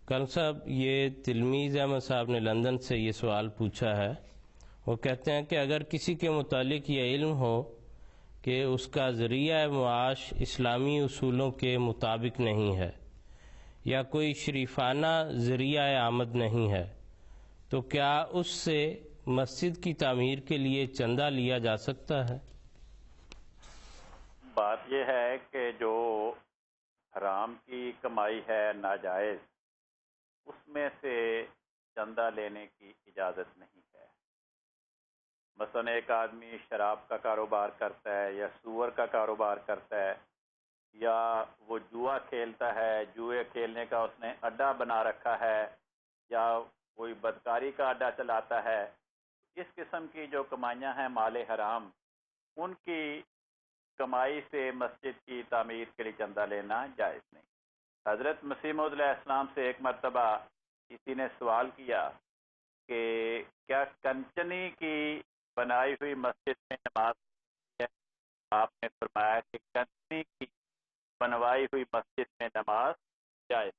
کل صاحب، یہ تلمیذ احمد صاحب نے لندن سے یہ سوال پوچھا ہے۔ وہ کہتے ہیں کہ اگر کسی کے متعلق یہ علم ہو کہ اس کا ذریعہ معاش اسلامی اصولوں کے مطابق نہیں ہے یا کوئی شریفانہ ذریعہ آمد نہیں ہے، تو کیا اس سے مسجد کی تعمیر کے لیے چندہ لیا جا سکتا ہے؟ بات یہ ہے کہ جو حرام کی کمائی ہے ناجائز، اس میں سے چندہ لینے کی اجازت نہیں ہے۔ مثلا ایک آدمی شراب کا کاروبار کرتا ہے یا سور کا کاروبار کرتا ہے، یا وہ جوا کھیلتا ہے، جوئے کھیلنے کا اس نے اڈا بنا رکھا ہے، یا کوئی بدکاری کا اڈا چلاتا ہے، اس قسم کی جو کمائیاں ہیں مال حرام، ان کی کمائی سے مسجد کی تعمیر کے لیے چندہ لینا جائز نہیں۔ حضرت مسیح موعود علیہ السلام سے ایک مرتبہ کسی نے سوال کیا کہ کیا کنچنی کی بنائی ہوئی مسجد میں نماز ہے؟ آپ نے فرمایا کہ کنچنی کی بنوائی ہوئی مسجد میں نماز جائز